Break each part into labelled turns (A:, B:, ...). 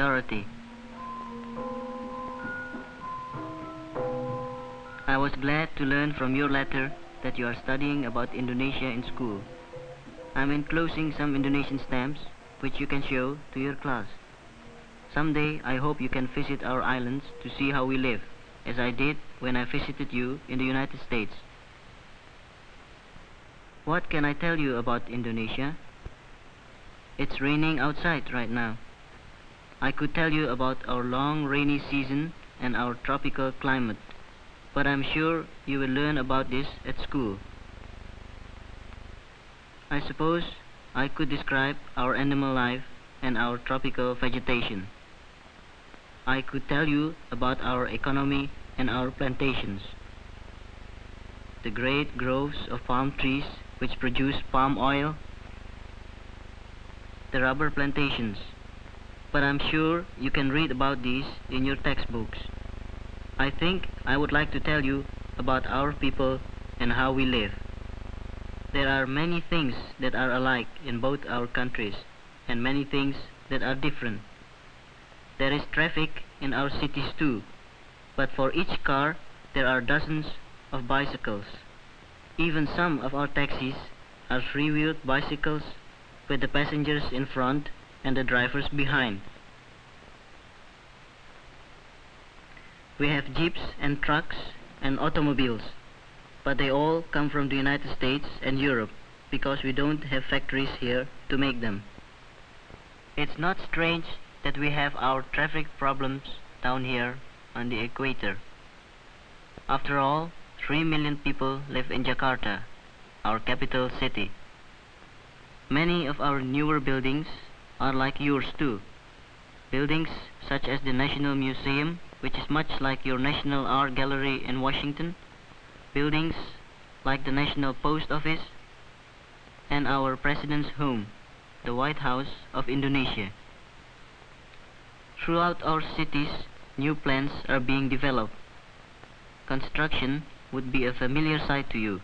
A: Dorothy. I was glad to learn from your letter that you are studying about Indonesia in school. I'm enclosing some Indonesian stamps which you can show to your class. Someday I hope you can visit our islands to see how we live, as I did when I visited you in the United States. What can I tell you about Indonesia? It's raining outside right now. I could tell you about our long rainy season and our tropical climate, but I'm sure you will learn about this at school. I suppose I could describe our animal life and our tropical vegetation. I could tell you about our economy and our plantations, the great groves of palm trees which produce palm oil, the rubber plantations, but I'm sure you can read about these in your textbooks. I think I would like to tell you about our people and how we live. There are many things that are alike in both our countries and many things that are different. There is traffic in our cities too, but for each car there are dozens of bicycles. Even some of our taxis are three-wheeled bicycles with the passengers in front and the drivers behind. We have jeeps and trucks and automobiles, but they all come from the United States and Europe because we don't have factories here to make them. It's not strange that we have our traffic problems down here on the equator. After all, 3 million people live in Jakarta, our capital city. Many of our newer buildings are like yours too. Buildings such as the National Museum, which is much like your National Art Gallery in Washington, buildings like the National Post Office, and our President's home, the White House of Indonesia. Throughout our cities, new plans are being developed. Construction would be a familiar sight to you,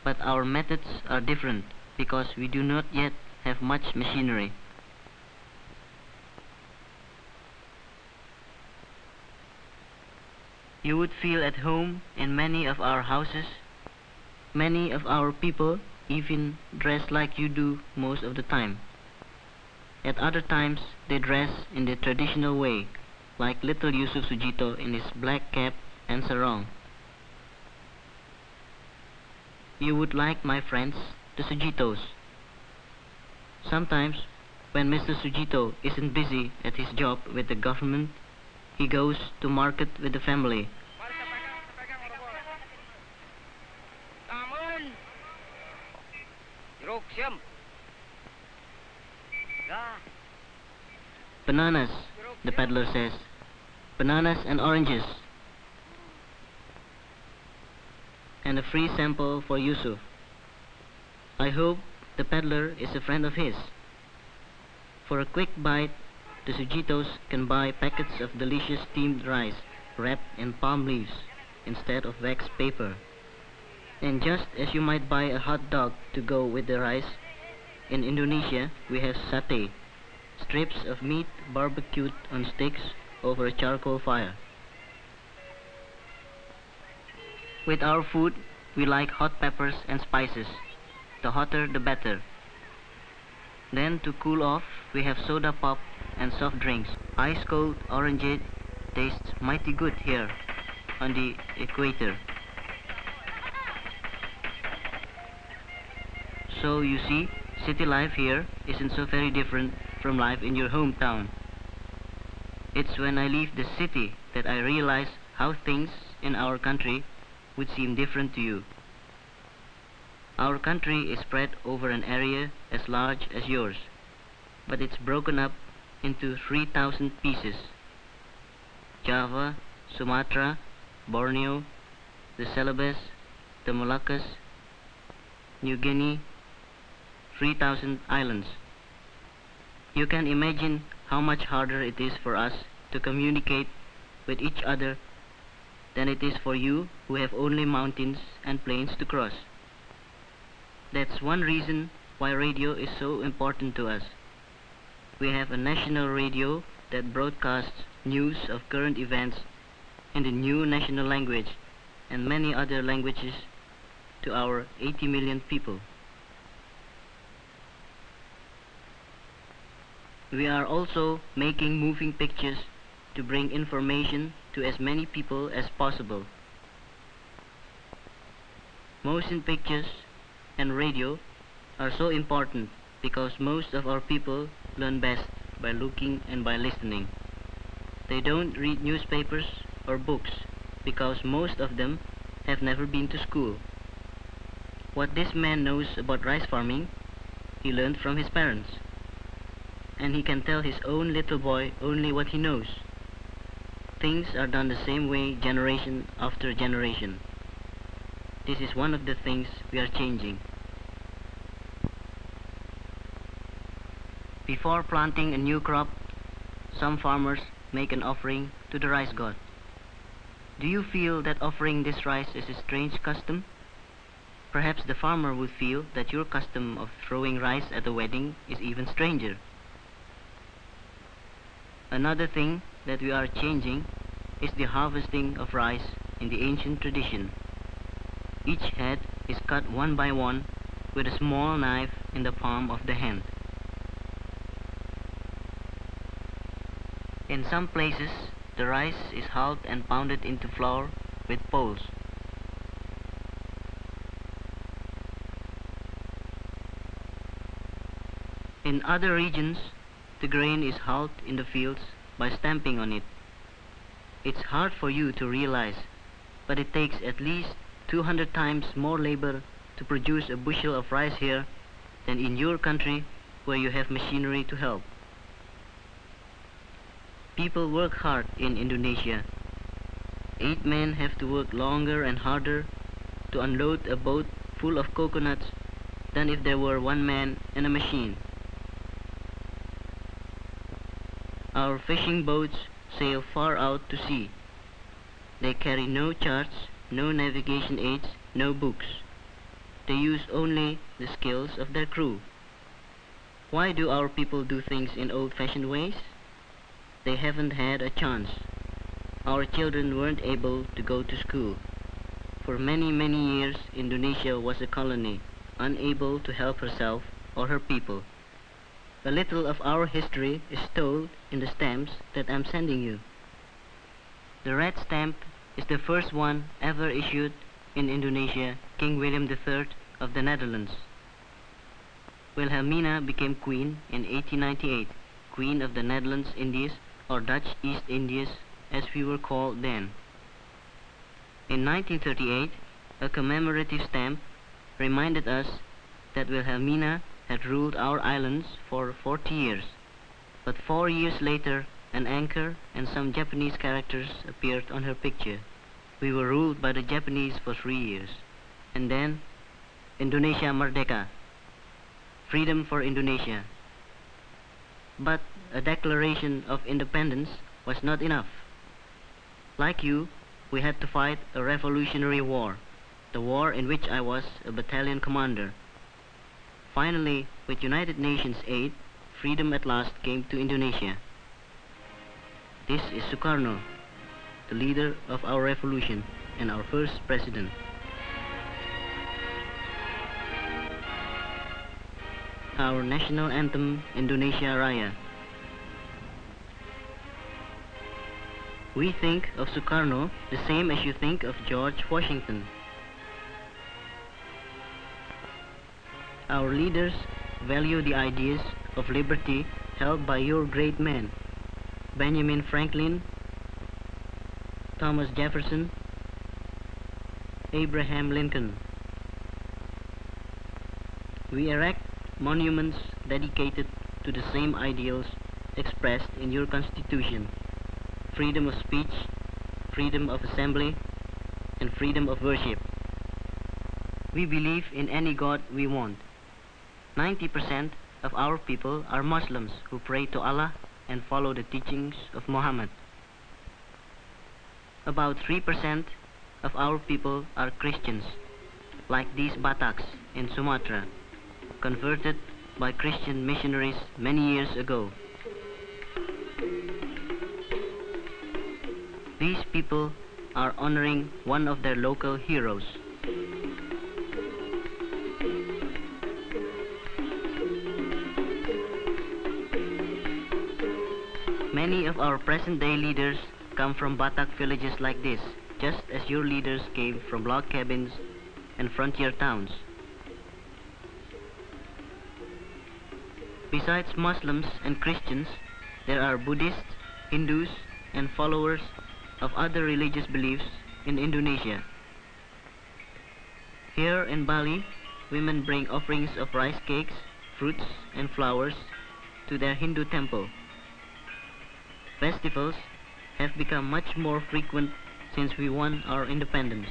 A: but our methods are different because we do not yet have much machinery. You would feel at home in many of our houses. Many of our people even dress like you do most of the time. At other times, they dress in the traditional way, like little Yusuf Sujito in his black cap and sarong. You would like my friends, the Sujitos. Sometimes, when Mr. Sujito isn't busy at his job with the government, he goes to market with the family. Bananas, the peddler says. Bananas and oranges. And a free sample for Yusuf. I hope the peddler is a friend of his. For a quick bite, the Sujitos can buy packets of delicious steamed rice wrapped in palm leaves instead of wax paper. And just as you might buy a hot dog to go with the rice, in Indonesia we have satay, strips of meat barbecued on sticks over a charcoal fire. With our food, we like hot peppers and spices. The hotter the better. Then to cool off, we have soda pop and soft drinks. Ice cold orangeade tastes mighty good here on the equator. So you see, city life here isn't so very different from life in your hometown. It's when I leave the city that I realize how things in our country would seem different to you. Our country is spread over an area as large as yours, but it's broken up into 3,000 pieces. Java, Sumatra, Borneo, the Celebes, the Moluccas, New Guinea, 3,000 islands. You can imagine how much harder it is for us to communicate with each other than it is for you who have only mountains and plains to cross. That's one reason why radio is so important to us. We have a national radio that broadcasts news of current events in the new national language and many other languages to our 80 million people. We are also making moving pictures to bring information to as many people as possible. Motion pictures and radio are so important because most of our people learn best by looking and by listening. They don't read newspapers or books because most of them have never been to school. What this man knows about rice farming, he learned from his parents. And he can tell his own little boy only what he knows. Things are done the same way generation after generation. This is one of the things we are changing. Before planting a new crop, some farmers make an offering to the rice god. Do you feel that offering this rice is a strange custom? Perhaps the farmer would feel that your custom of throwing rice at a wedding is even stranger. Another thing that we are changing is the harvesting of rice in the ancient tradition. Each head is cut one by one with a small knife in the palm of the hand. In some places, the rice is hulled and pounded into flour with poles. In other regions, the grain is hulled in the fields by stamping on it. It's hard for you to realize, but it takes at least 200 times more labor to produce a bushel of rice here than in your country where you have machinery to help. People work hard in Indonesia. 8 men have to work longer and harder to unload a boat full of coconuts than if there were 1 man and a machine. Our fishing boats sail far out to sea. They carry no charts, no navigation aids, no books. They use only the skills of their crew. Why do our people do things in old-fashioned ways? They haven't had a chance. Our children weren't able to go to school. For many, many years, Indonesia was a colony, unable to help herself or her people. A little of our history is told in the stamps that I'm sending you. The red stamp is the first one ever issued in Indonesia, King William III of the Netherlands. Wilhelmina became queen in 1898, Queen of the Netherlands Indies, or Dutch East Indies as we were called then. In 1938, a commemorative stamp reminded us that Wilhelmina had ruled our islands for 40 years, but 4 years later an anchor and some Japanese characters appeared on her picture. We were ruled by the Japanese for 3 years. And then, Indonesia Merdeka, freedom for Indonesia. But a declaration of independence was not enough. Like you, we had to fight a revolutionary war, the war in which I was a battalion commander. Finally, with United Nations aid, freedom at last came to Indonesia. This is Soekarno, the leader of our revolution and our first president. Our national anthem, Indonesia Raya. We think of Soekarno the same as you think of George Washington. Our leaders value the ideas of liberty held by your great men, Benjamin Franklin, Thomas Jefferson, Abraham Lincoln. We erect monuments dedicated to the same ideals expressed in your Constitution: freedom of speech, freedom of assembly, and freedom of worship. We believe in any God we want. 90% of our people are Muslims who pray to Allah and follow the teachings of Muhammad. About 3% of our people are Christians, like these Bataks in Sumatra, converted by Christian missionaries many years ago. These people are honoring one of their local heroes. Many of our present-day leaders come from Batak villages like this, just as your leaders came from log cabins and frontier towns. Besides Muslims and Christians, there are Buddhists, Hindus, and followers of other religious beliefs in Indonesia. Here in Bali, women bring offerings of rice cakes, fruits, and flowers to their Hindu temple. Festivals have become much more frequent since we won our independence.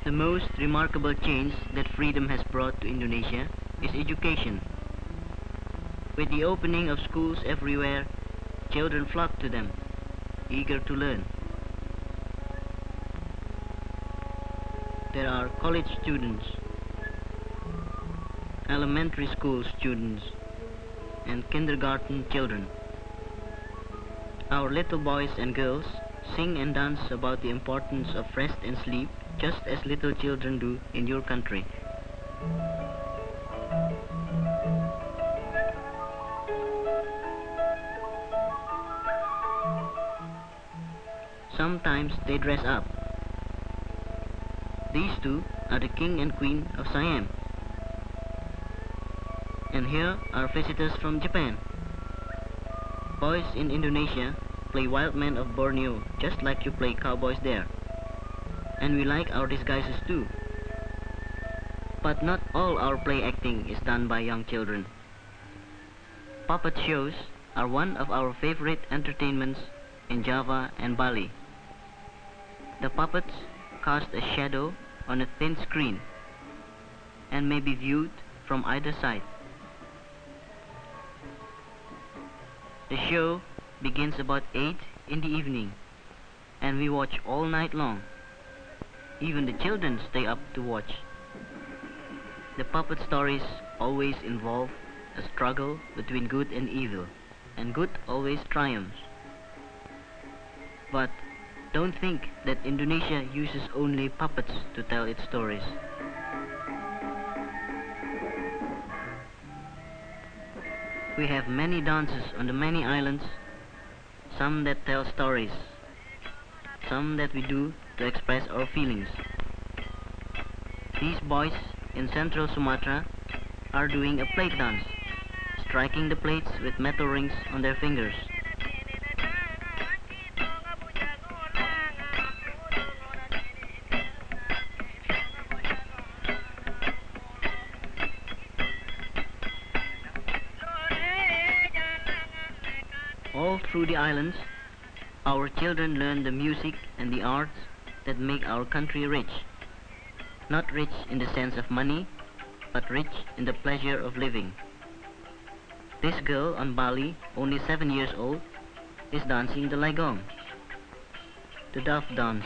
A: The most remarkable change that freedom has brought to Indonesia is education. With the opening of schools everywhere, children flock to them, eager to learn. There are college students, elementary school students, and kindergarten children. Our little boys and girls sing and dance about the importance of rest and sleep, just as little children do in your country. Sometimes they dress up. These two are the king and queen of Siam. And here are visitors from Japan. Boys in Indonesia play wild men of Borneo just like you play cowboys there. And we like our disguises too. But not all our play acting is done by young children. Puppet shows are one of our favorite entertainments in Java and Bali. The puppets cast a shadow on a thin screen and may be viewed from either side. The show begins about 8 in the evening and we watch all night long. Even the children stay up to watch. The puppet stories always involve a struggle between good and evil, and good always triumphs. But don't think that Indonesia uses only puppets to tell its stories. We have many dances on the many islands, some that tell stories, some that we do to express our feelings. These boys in central Sumatra are doing a plate dance, striking the plates with metal rings on their fingers. All through the islands, our children learn the music and the arts that make our country rich. Not rich in the sense of money, but rich in the pleasure of living. This girl on Bali, only 7 years old, is dancing the Lagong, the dove dance.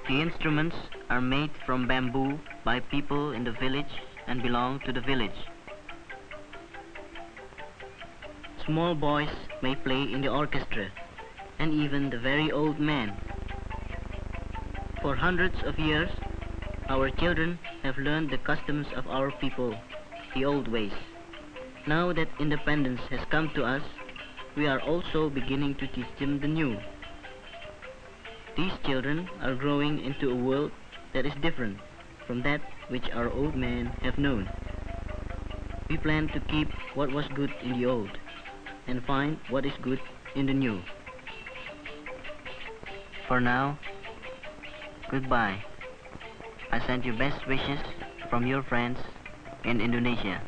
A: The instruments are made from bamboo by people in the village and belong to the village. Small boys may play in the orchestra, and even the very old men. For hundreds of years, our children have learned the customs of our people, the old ways. Now that independence has come to us, we are also beginning to teach them the new. These children are growing into a world that is different from that which our old men have known. We plan to keep what was good in the old and find what is good in the new. For now, goodbye. I send you best wishes from your friends in Indonesia.